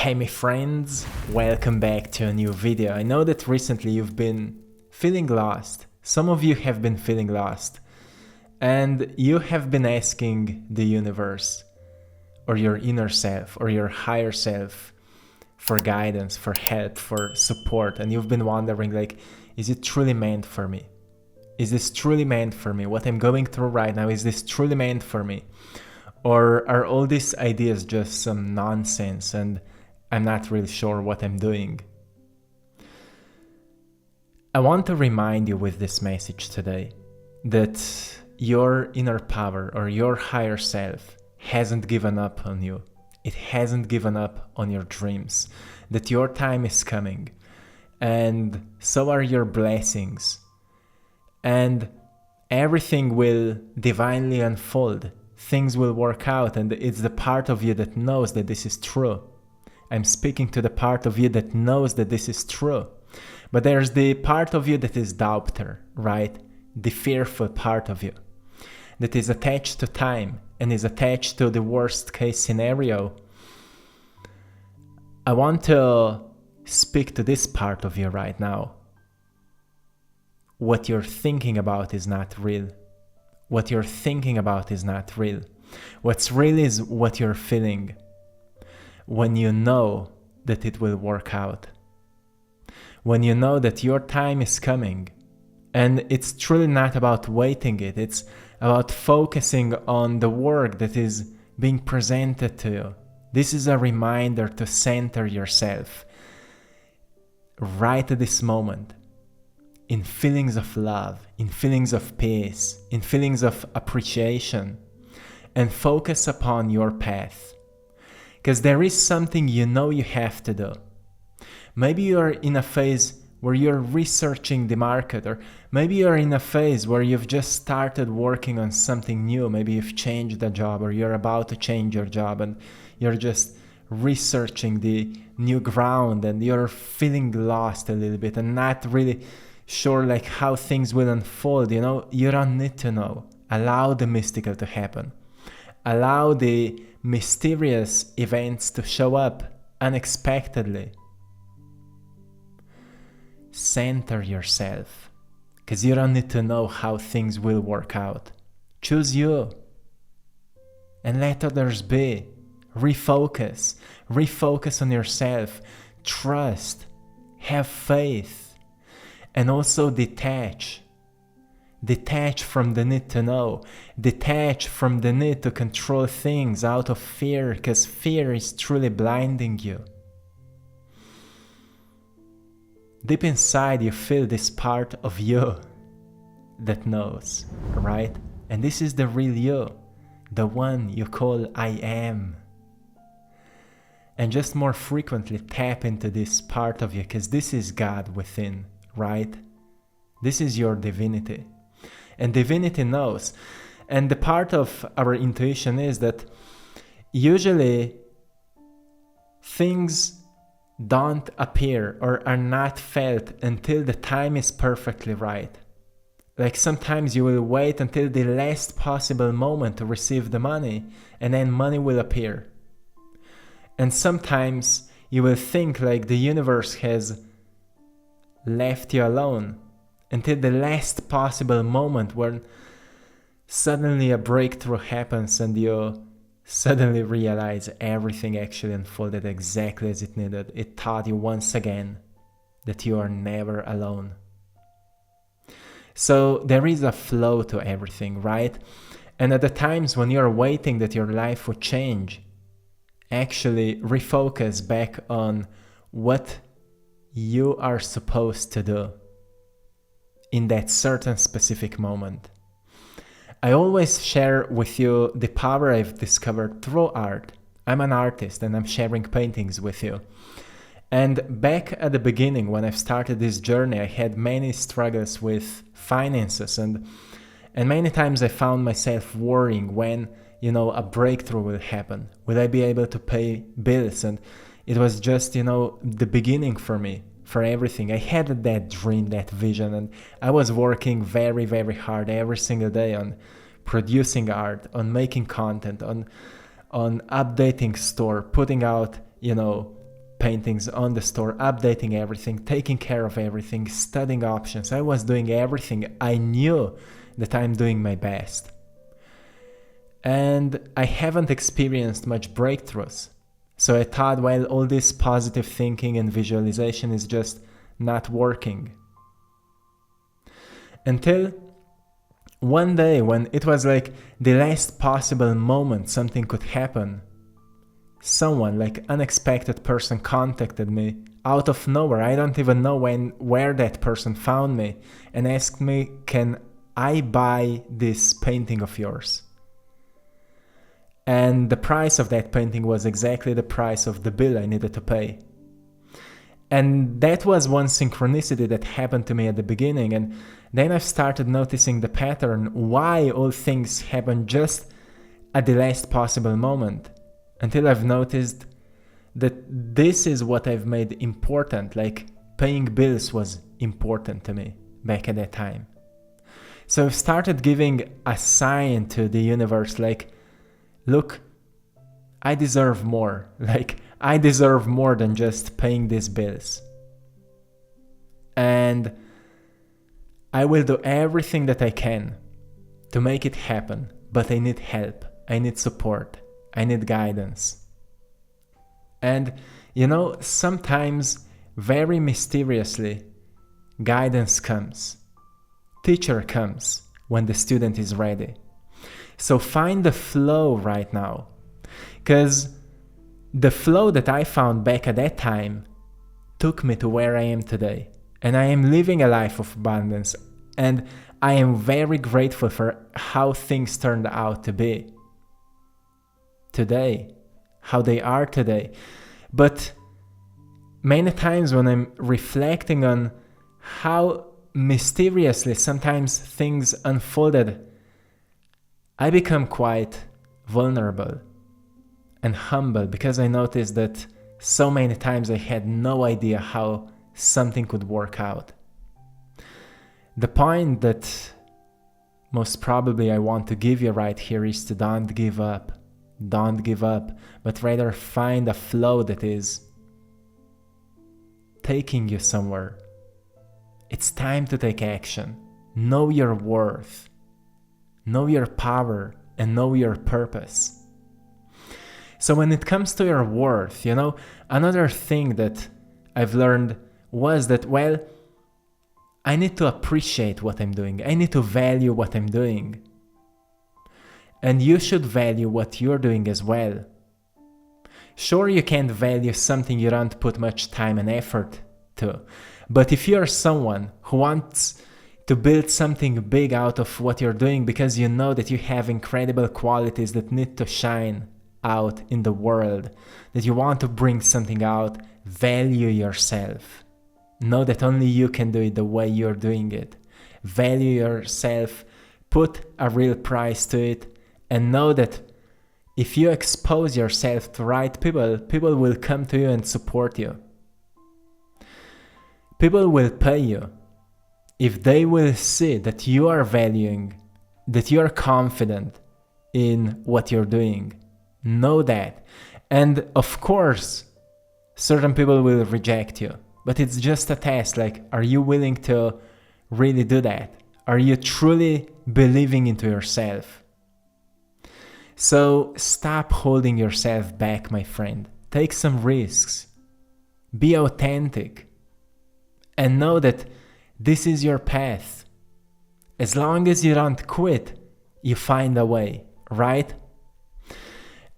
Hey my friends, welcome back to a new video. I know that recently you've been feeling lost. Some of you have been feeling lost. And you have been asking the universe, or your inner self, or your higher self for guidance, for help, for support. And you've been wondering like, is it truly meant for me? Is this truly meant for me? What I'm going through right now, is this truly meant for me? Or are all these ideas just some nonsense and I'm not really sure what I'm doing? I want to remind you with this message today that your inner power or your higher self hasn't given up on you. It hasn't given up on your dreams. That your time is coming. And so are your blessings. And everything will divinely unfold. Things will work out, and it's the part of you that knows that this is true. I'm speaking to the part of you that knows that this is true. But there's the part of you that is doubter, right? The fearful part of you that is attached to time and is attached to the worst case scenario. I want to speak to this part of you right now. What you're thinking about is not real. What you're thinking about is not real. What's real is what you're feeling when you know that it will work out. When you know that your time is coming. And it's truly not about waiting it. It's about focusing on the work that is being presented to you. This is a reminder to center yourself right at this moment. In feelings of love, in feelings of peace, in feelings of appreciation, and focus upon your path. Because there is something you know you have to do. Maybe you're in a phase where you're researching the market, or maybe you're in a phase where you've just started working on something new. Maybe you've changed a job, or you're about to change your job, and you're just researching the new ground, and you're feeling lost a little bit and not really sure like how things will unfold. You don't need to know. Allow the mystical to happen. Allow the mysterious events to show up unexpectedly. Center yourself, because you don't need to know how things will work out. Choose you and let others be. Refocus on yourself. Trust, have faith. And also detach from the need to know, detach from the need to control things out of fear, because fear is truly blinding you. Deep inside you feel this part of you that knows, right? And this is the real you, the one you call I am. And just more frequently tap into this part of you, because this is God within. Right? This is your divinity. And divinity knows. And the part of our intuition is that usually things don't appear or are not felt until the time is perfectly right. Like sometimes you will wait until the last possible moment to receive the money, and then money will appear. And sometimes you will think like the universe has left you alone until the last possible moment when suddenly a breakthrough happens and you suddenly realize everything actually unfolded exactly as it needed. It taught you once again that you are never alone. So there is a flow to everything, right? And at the times when you're waiting that your life would change, actually refocus back on what you are supposed to do in that certain specific moment. I always share with you the power I've discovered through art. I'm an artist and I'm sharing paintings with you. And back at the beginning when I started this journey, I had many struggles with finances, and many times I found myself worrying when, a breakthrough will happen. Will I be able to pay bills? And it was just, the beginning for me, for everything. I had that dream, that vision, and I was working very, very hard every single day on producing art, on making content, on updating store, putting out, paintings on the store, updating everything, taking care of everything, studying options. I was doing everything. I knew that I'm doing my best. And I haven't experienced much breakthroughs. So I thought, well, all this positive thinking and visualization is just not working. Until one day when it was like the last possible moment something could happen. Someone, like unexpected person, contacted me out of nowhere. I don't even know where that person found me, and asked me, can I buy this painting of yours? And the price of that painting was exactly the price of the bill I needed to pay. And that was one synchronicity that happened to me at the beginning. And then I've started noticing the pattern, why all things happen just at the last possible moment. Until I've noticed that this is what I've made important, like paying bills was important to me back at that time. So I've started giving a sign to the universe, like, look, I deserve more. Like, I deserve more than just paying these bills. And I will do everything that I can to make it happen, but I need help, I need support, I need guidance. And, sometimes, very mysteriously, guidance comes. Teacher comes when the student is ready. So find the flow right now. Because the flow that I found back at that time took me to where I am today. And I am living a life of abundance. And I am very grateful for how things turned out to be today, how they are today. But many times when I'm reflecting on how mysteriously sometimes things unfolded, I become quite vulnerable and humble, because I noticed that so many times I had no idea how something could work out. The point that most probably I want to give you right here is to don't give up. Don't give up, but rather find a flow that is taking you somewhere. It's time to take action. Know your worth. Know your power and know your purpose. So when it comes to your worth, another thing that I've learned was that, well, I need to appreciate what I'm doing. I need to value what I'm doing. And you should value what you're doing as well. Sure, you can't value something you don't put much time and effort to. But if you're someone who wants to build something big out of what you're doing because you know that you have incredible qualities that need to shine out in the world, that you want to bring something out, value yourself. Know that only you can do it the way you're doing it. Value yourself, put a real price to it, and know that if you expose yourself to right people, people will come to you and support you. People will pay you if they will see that you are valuing, that you are confident in what you're doing. Know that. And of course, certain people will reject you, but it's just a test. Like, are you willing to really do that? Are you truly believing into yourself? So stop holding yourself back, my friend. Take some risks. Be authentic. And know that this is your path. As long as you don't quit, you find a way, right?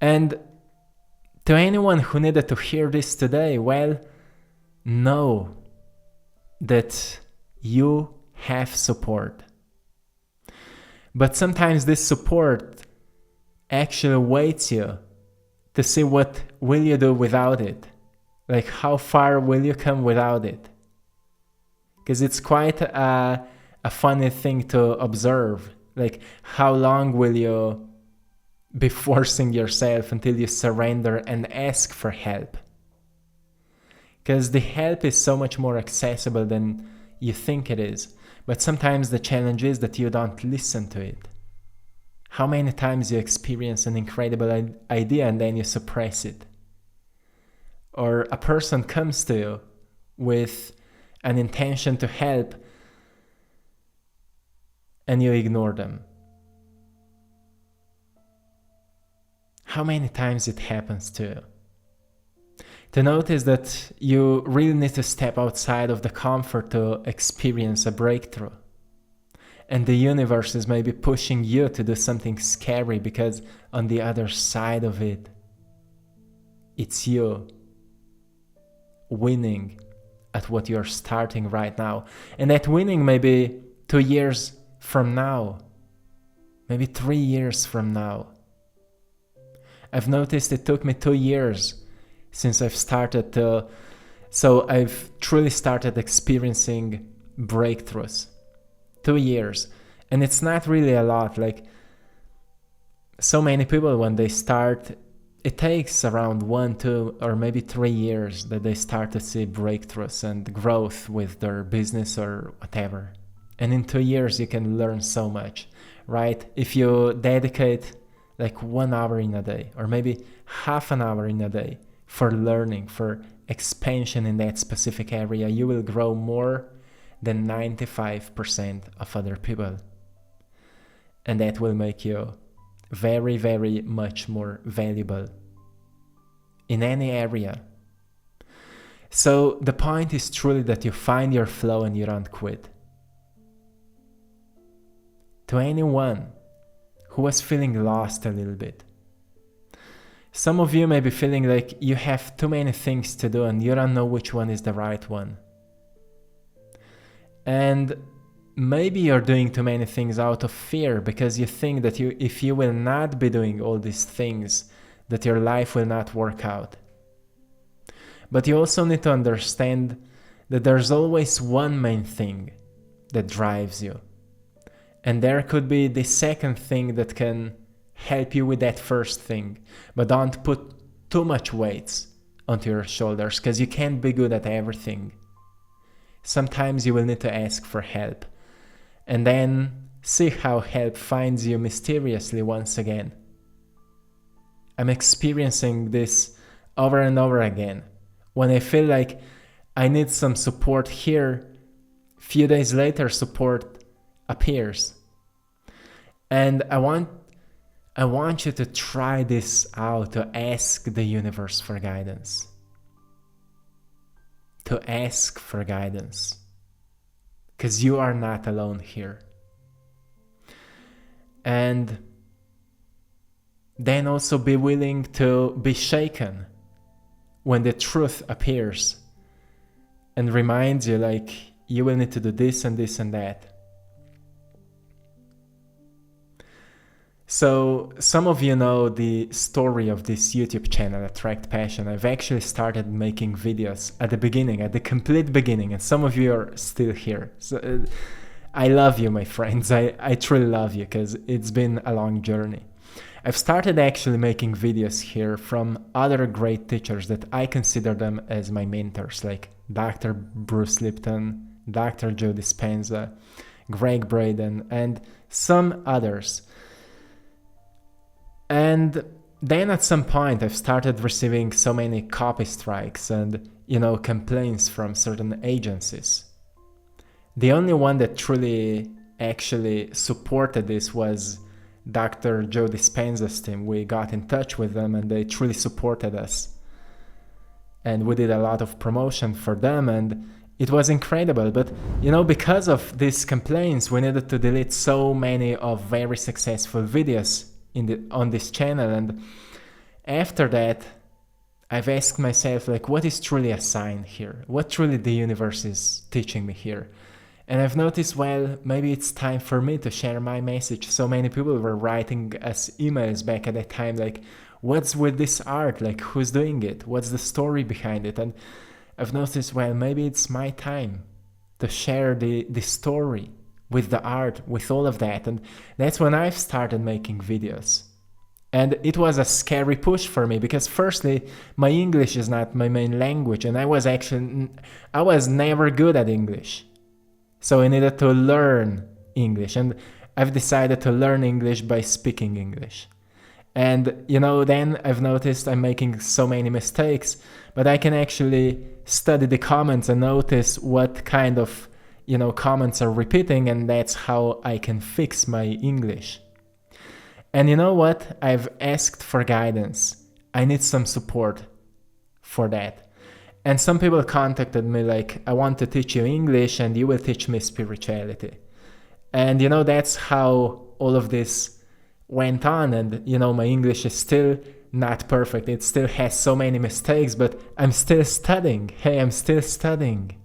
And to anyone who needed to hear this today, well, know that you have support. But sometimes this support actually waits you to see what will you do without it. Like, how far will you come without it? Because it's quite a funny thing to observe. Like, how long will you be forcing yourself until you surrender and ask for help? Because the help is so much more accessible than you think it is. But sometimes the challenge is that you don't listen to it. How many times you experience an incredible idea and then you suppress it? or a person comes to you with an intention to help and you ignore them. How many times it happens to you? To notice that you really need to step outside of the comfort to experience a breakthrough. And the universe is maybe pushing you to do something scary because on the other side of it, it's you winning at what you're starting right now. And that winning may be 2 years from now, maybe 3 years from now. I've noticed it took me 2 years since I've started to, so I've truly started experiencing breakthroughs. 2 years. And it's not really a lot. Like, so many people, when they start, it takes around 1, 2, or maybe 3 years that they start to see breakthroughs and growth with their business or whatever. And in 2 years, you can learn so much, right? If you dedicate like 1 hour in a day, or maybe half an hour in a day for learning, for expansion in that specific area, you will grow more than 95% of other people. And that will make you very, very much more valuable in any area. So the point is truly that you find your flow and you don't quit. To anyone who was feeling lost a little bit, some of you may be feeling like you have too many things to do and you don't know which one is the right one. And maybe you're doing too many things out of fear because you think that if you will not be doing all these things, that your life will not work out. But you also need to understand that there's always one main thing that drives you. And there could be the second thing that can help you with that first thing. But don't put too much weights onto your shoulders because you can't be good at everything. Sometimes you will need to ask for help. And then see how help finds you mysteriously once again. I'm experiencing this over and over again. When I feel like I need some support here, few days later support appears. And I want you to try this out, to ask the universe for guidance. To ask for guidance. Because you are not alone here. And then also be willing to be shaken when the truth appears and reminds you like you will need to do this and this and that. So some of you know the story of this YouTube channel, AttractPassion. I've actually started making videos at the beginning, at the complete beginning, and some of you are still here. So I love you, my friends. I truly love you because it's been a long journey. I've started actually making videos here from other great teachers that I consider them as my mentors, like Dr. Bruce Lipton, Dr. Joe Dispenza, Greg Braden, and some others. And then at some point I've started receiving so many copy strikes and, complaints from certain agencies. The only one that truly actually supported this was Dr. Joe Dispenza's team. We got in touch with them and they truly supported us. And we did a lot of promotion for them and it was incredible. But, because of these complaints, we needed to delete so many of very successful videos on this channel. And after that, I've asked myself, what is truly a sign here? What truly the universe is teaching me here? And I've noticed, maybe it's time for me to share my message. So many people were writing us emails back at that time, what's with this art? Who's doing it? What's the story behind it? And I've noticed, maybe it's my time to share the story with the art, with all of that. And that's when I've started making videos. And it was a scary push for me because firstly, my English is not my main language and I was never good at English. So I needed to learn English and I've decided to learn English by speaking English. And, then I've noticed I'm making so many mistakes, but I can actually study the comments and notice what kind of, comments are repeating, and that's how I can fix my English. And you know what? I've asked for guidance. I need some support for that. And some people contacted me like, I want to teach you English and you will teach me spirituality. And that's how all of this went on. And my English is still not perfect. It still has so many mistakes, but I'm still studying. Hey, I'm still studying.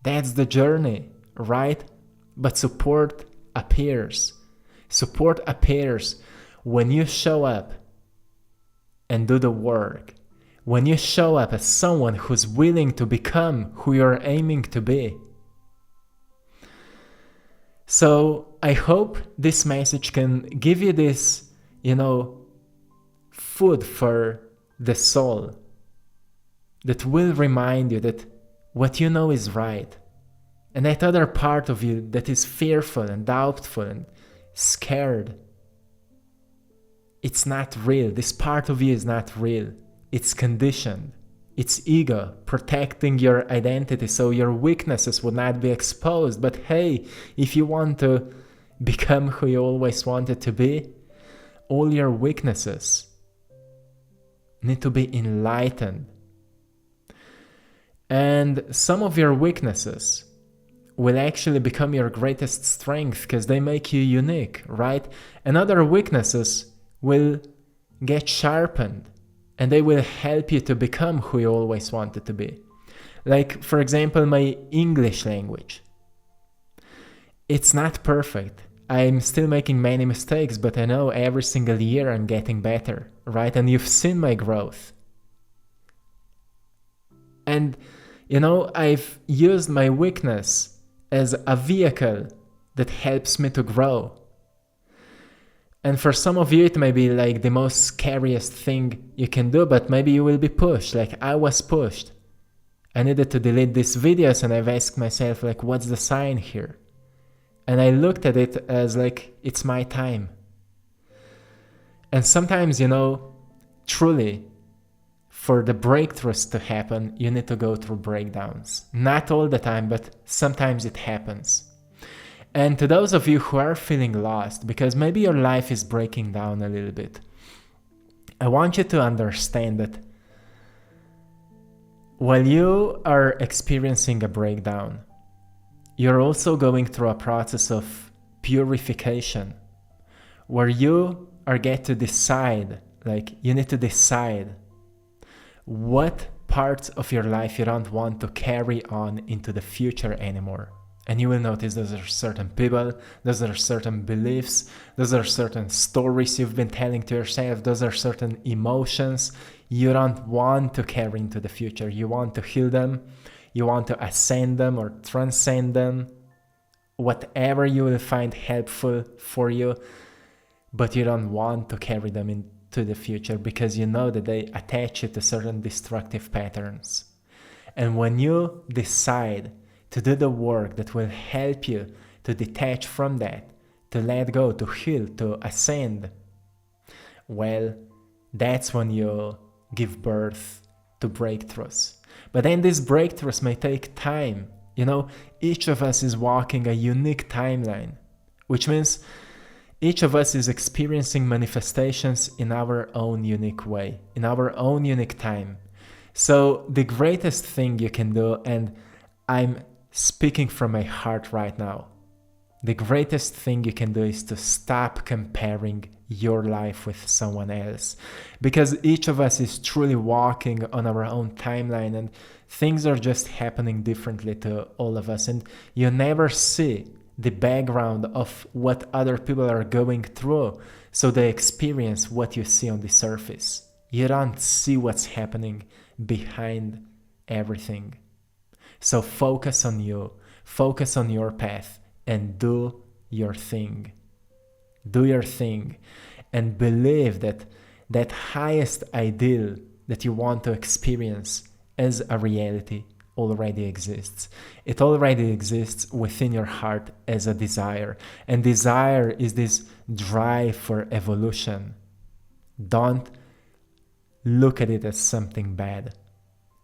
That's the journey, right? But support appears. Support appears when you show up and do the work. When you show up as someone who's willing to become who you're aiming to be. So I hope this message can give you this, food for the soul that will remind you that what you know is right. And that other part of you that is fearful and doubtful and scared, it's not real. This part of you is not real. It's conditioned. It's ego protecting your identity so your weaknesses would not be exposed. But hey, if you want to become who you always wanted to be, all your weaknesses need to be enlightened. And some of your weaknesses will actually become your greatest strength because they make you unique, right? And other weaknesses will get sharpened and they will help you to become who you always wanted to be. Like, for example, my English language. It's not perfect. I'm still making many mistakes, but I know every single year I'm getting better, right? And you've seen my growth. And, I've used my weakness as a vehicle that helps me to grow. And for some of you, it may be like the most scariest thing you can do, but maybe you will be pushed, like I was pushed. I needed to delete these videos and I've asked myself, like, what's the sign here? And I looked at it as like, it's my time. And sometimes, truly, for the breakthroughs to happen, you need to go through breakdowns. Not all the time, but sometimes it happens. And to those of you who are feeling lost, because maybe your life is breaking down a little bit, I want you to understand that while you are experiencing a breakdown, you're also going through a process of purification, where you get to decide, like you need to decide what parts of your life you don't want to carry on into the future anymore. And you will notice those are certain people, those are certain beliefs, those are certain stories you've been telling to yourself, those are certain emotions you don't want to carry into the future. You want to heal them, you want to ascend them or transcend them, whatever you will find helpful for you, but you don't want to carry them into the future because you know that they attach you to certain destructive patterns. And when you decide to do the work that will help you to detach from that, to let go, to heal, to ascend, well, that's when you give birth to breakthroughs. But then these breakthroughs may take time. Each of us is walking a unique timeline, which means each of us is experiencing manifestations in our own unique way, in our own unique time. So the greatest thing you can do, and I'm speaking from my heart right now, the greatest thing you can do is to stop comparing your life with someone else, because each of us is truly walking on our own timeline and things are just happening differently to all of us, and you never see the background of what other people are going through, so they experience what you see on the surface. You don't see what's happening behind everything. So focus on you, focus on your path, and do your thing. Do your thing, and believe that that highest ideal that you want to experience as a reality already exists. It already exists within your heart as a desire. And desire is this drive for evolution. Don't look at it as something bad.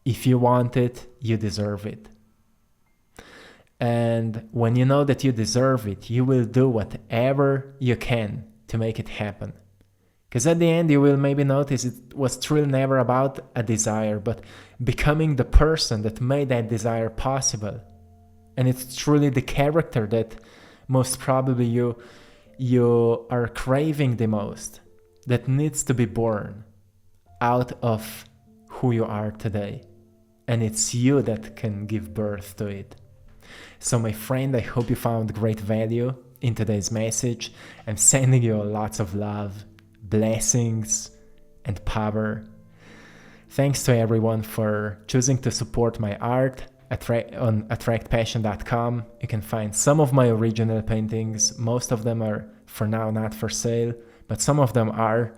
If you want it, you deserve it. And when you know that you deserve it, you will do whatever you can to make it happen. Because at the end, you will maybe notice it was truly never about a desire, but becoming the person that made that desire possible. And it's truly the character that most probably you are craving the most, that needs to be born out of who you are today. And it's you that can give birth to it. So my friend, I hope you found great value in today's message. I'm sending you lots of love, blessings, and power. Thanks to everyone for choosing to support my art on AttractPassion.com. You can find some of my original paintings. Most of them are for now not for sale, but some of them are.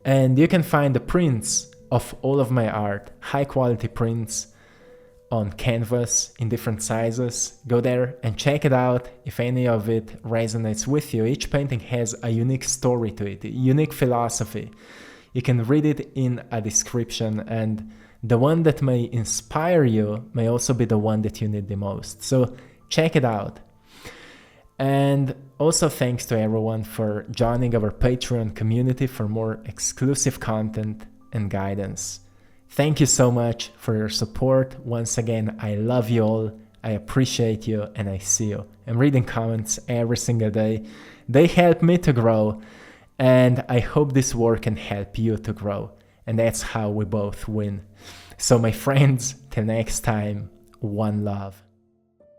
And you can find the prints of all of my art, high quality prints on canvas in different sizes. Go there and check it out if any of it resonates with you. Each painting has a unique story to it, a unique philosophy. You can read it in a description, and the one that may inspire you may also be the one that you need the most. So check it out. And also thanks to everyone for joining our Patreon community for more exclusive content and guidance. Thank you so much for your support. Once again, I love you all. I appreciate you, and I see you. I'm reading comments every single day. They help me to grow, and I hope this work can help you to grow. And that's how we both win. So my friends, till next time, one love.